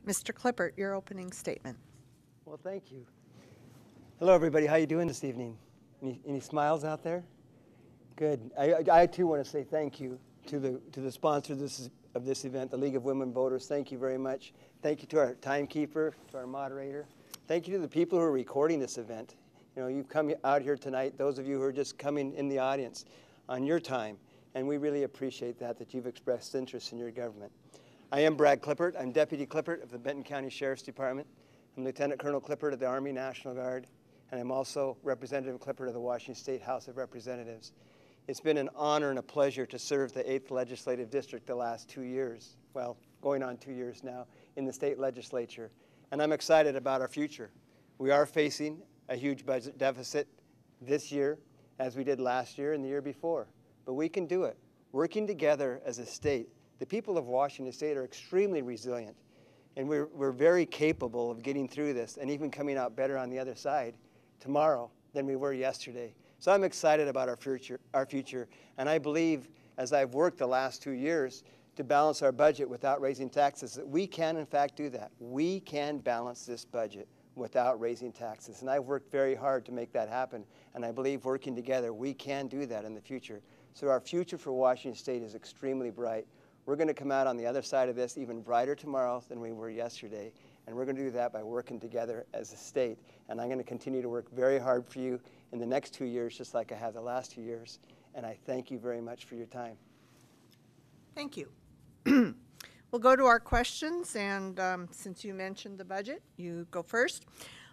Mr. Klippert, your opening statement. Well, thank you. Hello, everybody. How you doing this evening? Any smiles out there? Good. I too want to say thank you to the sponsor of this event, the League of Women Voters. Thank you very much. Thank you to our timekeeper, to our moderator. Thank you to the people who are recording this event. You know, you've come out here tonight, those of you who are just coming in the audience on your time, and we really appreciate that you've expressed interest in your government. I am Brad Klippert. I'm Deputy Klippert of the Benton County Sheriff's Department. I'm Lieutenant Colonel Klippert of the Army National Guard, and I'm also Representative Klippert of the Washington State House of Representatives. It's been an honor and a pleasure to serve the 8th Legislative District the last 2 years, well, going on 2 years now, in the state legislature, and I'm excited about our future. We are facing a huge budget deficit this year, as we did last year and the year before, but we can do it. Working together as a state, the people of Washington State are extremely resilient, and we're very capable of getting through this and even coming out better on the other side tomorrow than we were yesterday. So I'm excited about our future, and I believe, as I've worked the last 2 years to balance our budget without raising taxes, that we can in fact do that. We can balance this budget without raising taxes, and I've worked very hard to make that happen, and I believe working together we can do that in the future. So our future for Washington State is extremely bright. We're going to come out on the other side of this even brighter tomorrow than we were yesterday, and we're going to do that by working together as a state. And I'm going to continue to work very hard for you in the next 2 years, just like I have the last 2 years. And I thank you very much for your time. Thank you. We'll go to our questions, and since you mentioned the budget, you go first.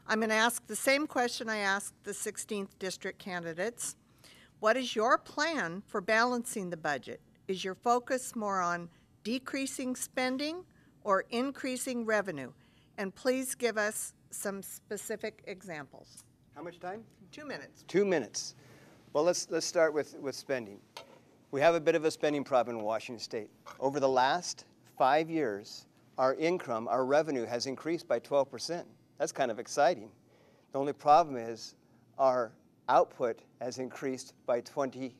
I'm going to ask the same question I asked the 16th district candidates. What is your plan for balancing the budget? Is your focus more on decreasing spending or increasing revenue? And please give us some specific examples. How much time? 2 minutes. 2 minutes. Well, let's start with spending. We have a bit of a spending problem in Washington State. Over the last 5 years, our income, our revenue has increased by 12%. That's kind of exciting. The only problem is our output has increased by 26%.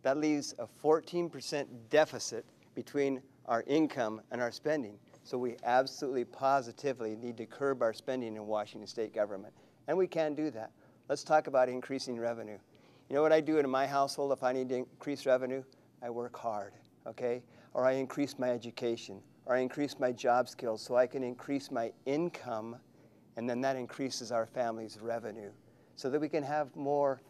That leaves a 14% deficit between our income and our spending. So we absolutely positively need to curb our spending in Washington State government. And we can do that. Let's talk about increasing revenue. You know what I do in my household if I need to increase revenue? I work hard, okay? Or I increase my education, or I increase my job skills so I can increase my income, and then that increases our family's revenue so that we can have more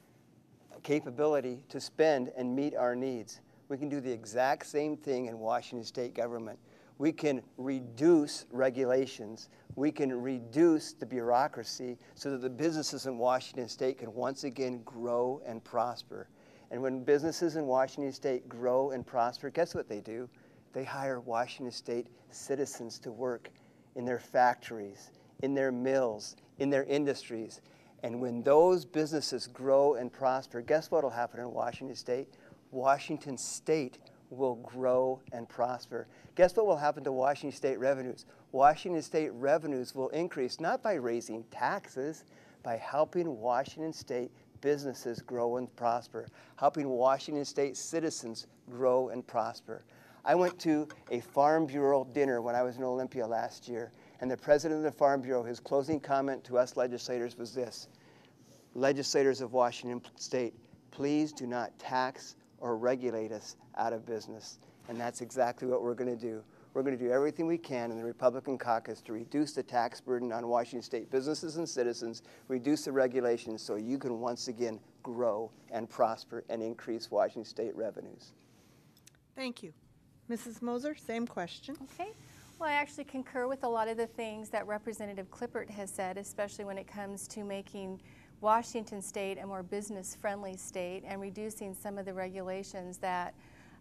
capability to spend and meet our needs. We can do the exact same thing in Washington State government. We can reduce regulations. We can reduce the bureaucracy so that the businesses in Washington State can once again grow and prosper. And when businesses in Washington State grow and prosper, guess what they do? They hire Washington State citizens to work in their factories, in their mills, in their industries. And when those businesses grow and prosper, guess what will happen in Washington State? Washington State will grow and prosper. Guess what will happen to Washington State revenues? Washington State revenues will increase not by raising taxes, by helping Washington State businesses grow and prosper, helping Washington State citizens grow and prosper. I went to a Farm Bureau dinner when I was in Olympia last year, and the president of the Farm Bureau, his closing comment to us legislators was this: legislators of Washington State, please do not tax or regulate us out of business. And that's exactly what we're going to do. We're going to do everything we can in the Republican caucus to reduce the tax burden on Washington State businesses and citizens, reduce the regulations so you can once again grow and prosper and increase Washington State revenues. Thank you. Mrs. Moser, same question. Okay. Well, I actually concur with a lot of the things that Representative Klippert has said, especially when it comes to making Washington State a more business-friendly state and reducing some of the regulations that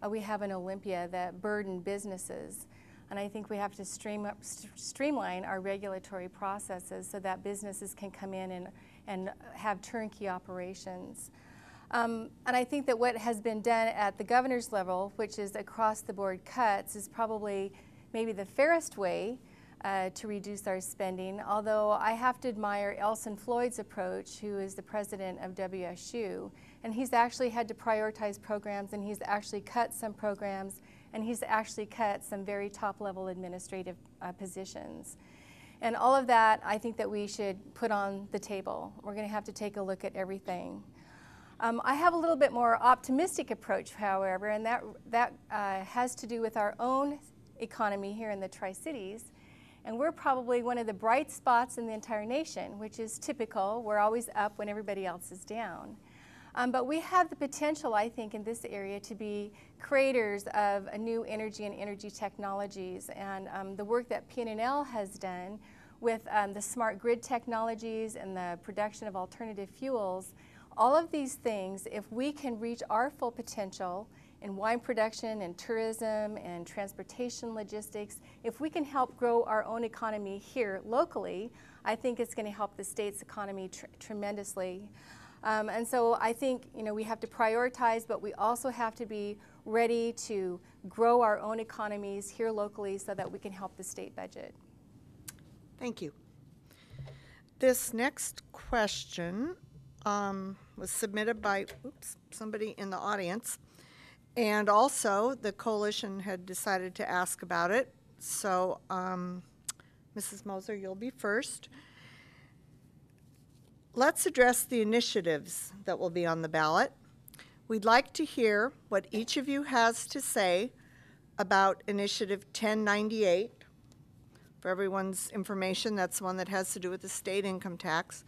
we have in Olympia that burden businesses. And I think we have to streamline our regulatory processes so that businesses can come in and have turnkey operations. And I think that what has been done at the governor's level, which is across-the-board cuts, is probably maybe the fairest way to reduce our spending, although I have to admire Elson Floyd's approach, who is the president of WSU, and he's actually had to prioritize programs, and he's actually cut some programs and he's actually cut some very top-level administrative positions. And all of that, I think that we should put on the table. We're going to have to take a look at everything. I have a little bit more optimistic approach, however, and that has to do with our own economy here in the Tri-Cities. And we're probably one of the bright spots in the entire nation, which is typical. We're always up when everybody else is down. But we have the potential, I think, in this area to be creators of a new energy and energy technologies. And the work that PNNL has done with the smart grid technologies and the production of alternative fuels, all of these things, if we can reach our full potential in wine production and tourism and transportation logistics, if we can help grow our own economy here locally, I think it's going to help the state's economy tremendously. And so I think, you know, we have to prioritize, but we also have to be ready to grow our own economies here locally so that we can help the state budget. Thank you. This next question was submitted by somebody in the audience, and also the coalition had decided to ask about it. So Mrs. Moser, you'll be first. Let's address the initiatives that will be on the ballot. We'd like to hear what each of you has to say about Initiative 1098. For everyone's information, that's one that has to do with the state income tax.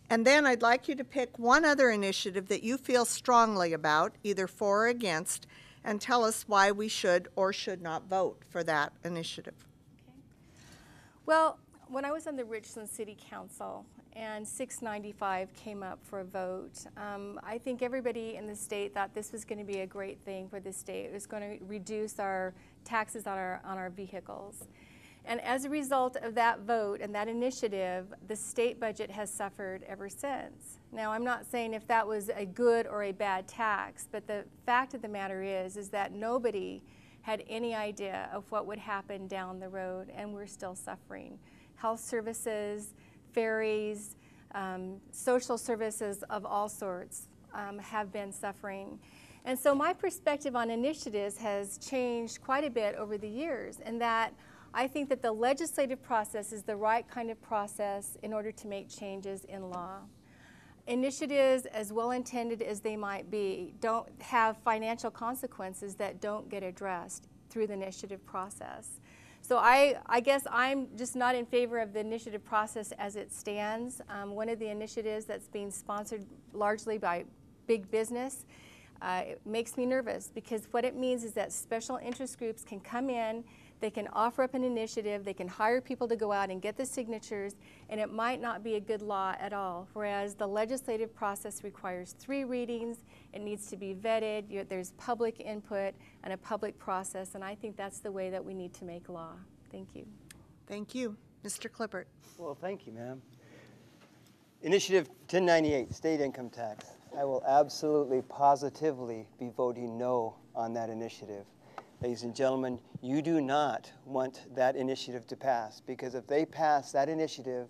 And then I'd like you to pick one other initiative that you feel strongly about, either for or against, and tell us why we should or should not vote for that initiative. Okay. Well, when I was on the Richland City Council and 695 came up for a vote, I think everybody in the state thought this was going to be a great thing for the state. It was going to reduce our taxes on our vehicles. And as a result of that vote and that initiative, the state budget has suffered ever since. Now, I'm not saying if that was a good or a bad tax, but the fact of the matter is that nobody had any idea of what would happen down the road, and we're still suffering. Health services, ferries, social services of all sorts have been suffering. And so my perspective on initiatives has changed quite a bit over the years, in that I think that the legislative process is the right kind of process in order to make changes in law. Initiatives, as well intended as they might be, don't have financial consequences that don't get addressed through the initiative process. So I guess I'm just not in favor of the initiative process as it stands. One of the initiatives that's being sponsored largely by big business, it makes me nervous, because what it means is that special interest groups can come in, they can offer up an initiative, they can hire people to go out and get the signatures, and it might not be a good law at all. Whereas the legislative process requires 3 readings, it needs to be vetted, there's public input and a public process, and I think that's the way that we need to make law. Thank you. Thank you. Mr. Klippert. Well, thank you, ma'am. Initiative 1098, state income tax. I will absolutely, positively be voting no on that initiative. Ladies and gentlemen, you do not want that initiative to pass, because if they pass that initiative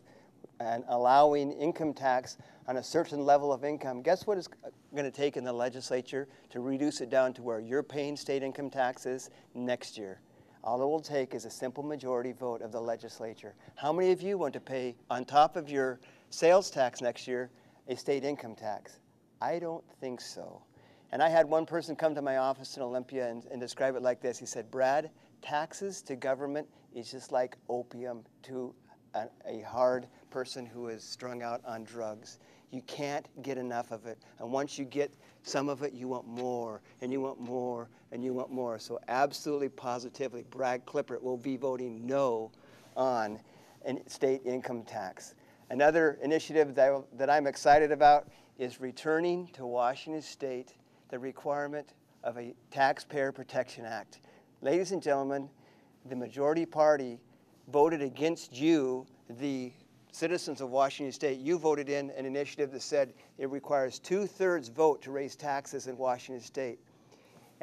and allowing income tax on a certain level of income, guess what it's going to take in the legislature to reduce it down to where you're paying state income taxes next year? All it will take is a simple majority vote of the legislature. How many of you want to pay, on top of your sales tax next year, a state income tax? I don't think so. And I had one person come to my office in Olympia and describe it like this. He said, Brad, taxes to government is just like opium to a hard person who is strung out on drugs. You can't get enough of it. And once you get some of it, you want more, and you want more, and you want more. So absolutely, positively, Brad Klippert will be voting no on a state income tax. Another initiative that I'm excited about is returning to Washington State the requirement of a Taxpayer Protection Act. Ladies and gentlemen, the majority party voted against you, the citizens of Washington State. You voted in an initiative that said it requires 2/3 vote to raise taxes in Washington State.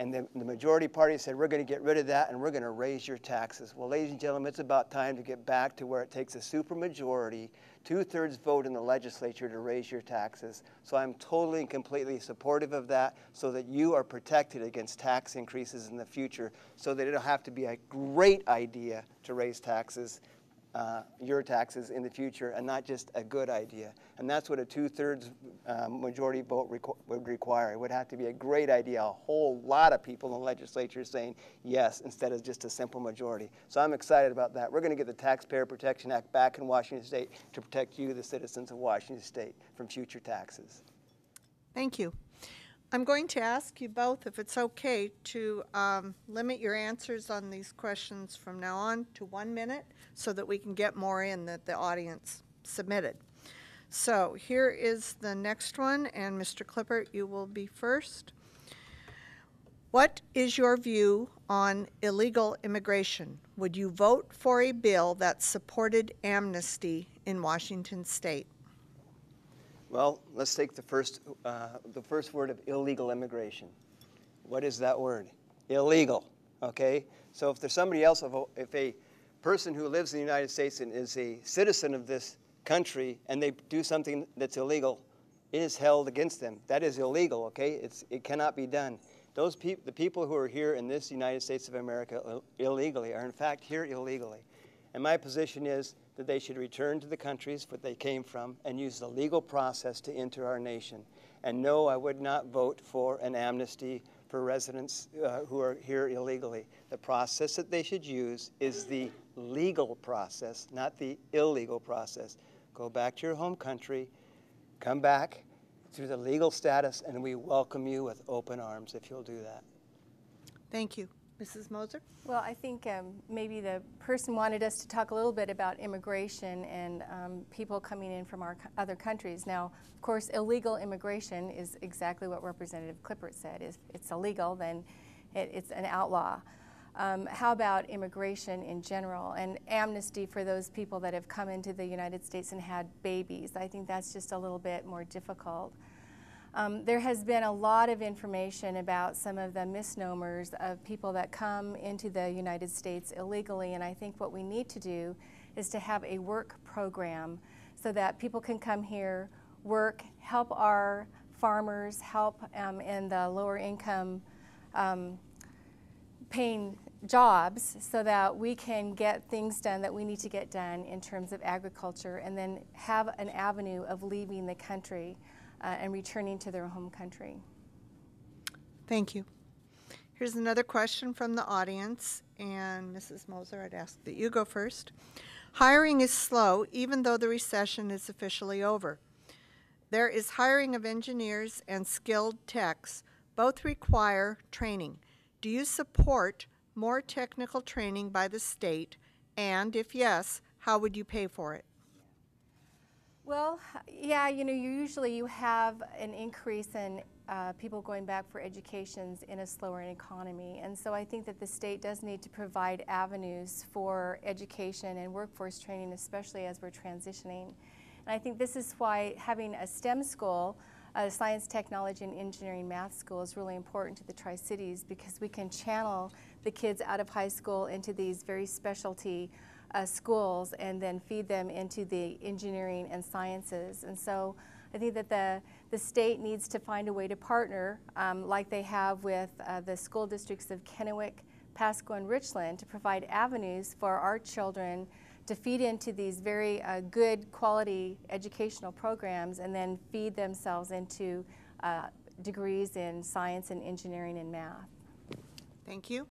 And the majority party said, we're going to get rid of that and we're going to raise your taxes. Well, ladies and gentlemen, it's about time to get back to where it takes a supermajority, 2/3 vote in the legislature to raise your taxes. So I'm totally and completely supportive of that so that you are protected against tax increases in the future, so that it'll have to be a great idea to raise taxes, your taxes in the future, and not just a good idea. And that's what a 2/3 majority vote would require. It would have to be a great idea, a whole lot of people in the legislature saying yes instead of just a simple majority. So I'm excited about that. We're going to get the Taxpayer Protection Act back in Washington State to protect you, the citizens of Washington State, from future taxes. Thank you. I'm going to ask you both if it's okay to limit your answers on these questions from now on to 1 minute so that we can get more in that the audience submitted. So here is the next one, and Mr. Klippert, you will be first. What is your view on illegal immigration? Would you vote for a bill that supported amnesty in Washington State? Well, let's take the first word of illegal immigration. What is that word? Illegal, okay? So if there's somebody else, if a person who lives in the United States and is a citizen of this country and they do something that's illegal, it is held against them. That is illegal, okay? It cannot be done. The people who are here in this United States of America illegally are in fact here illegally. And my position is that they should return to the countries that they came from and use the legal process to enter our nation. And no, I would not vote for an amnesty for residents who are here illegally. The process that they should use is the legal process, not the illegal process. Go back to your home country, come back through the legal status, and we welcome you with open arms if you'll do that. Thank you. Mrs. Moser? Well, I think maybe the person wanted us to talk a little bit about immigration and people coming in from our other countries. Now, of course, illegal immigration is exactly what Representative Klippert said. If it's illegal, then it's an outlaw. How about immigration in general and amnesty for those people that have come into the United States and had babies? I think that's just a little bit more difficult. There has been a lot of information about some of the misnomers of people that come into the United States illegally, and I think what we need to do is to have a work program so that people can come here, work, help our farmers, help in the lower income paying jobs so that we can get things done that we need to get done in terms of agriculture, and then have an avenue of leaving the country and returning to their home country. Thank you. Here's another question from the audience, and Mrs. Moser, I'd ask that you go first. Hiring is slow, even though the recession is officially over. There is hiring of engineers and skilled techs. Both require training. Do you support more technical training by the state? And if yes, how would you pay for it? Well, yeah, usually you have an increase in people going back for educations in a slower economy. And so I think that the state does need to provide avenues for education and workforce training, especially as we're transitioning. And I think this is why having a STEM school, science, technology, and engineering math school, is really important to the Tri-Cities, because we can channel the kids out of high school into these very specialty schools and then feed them into the engineering and sciences. And so I think that the state needs to find a way to partner like they have with the school districts of Kennewick, Pasco, and Richland, to provide avenues for our children to feed into these very good quality educational programs and then feed themselves into degrees in science and engineering and math. Thank you.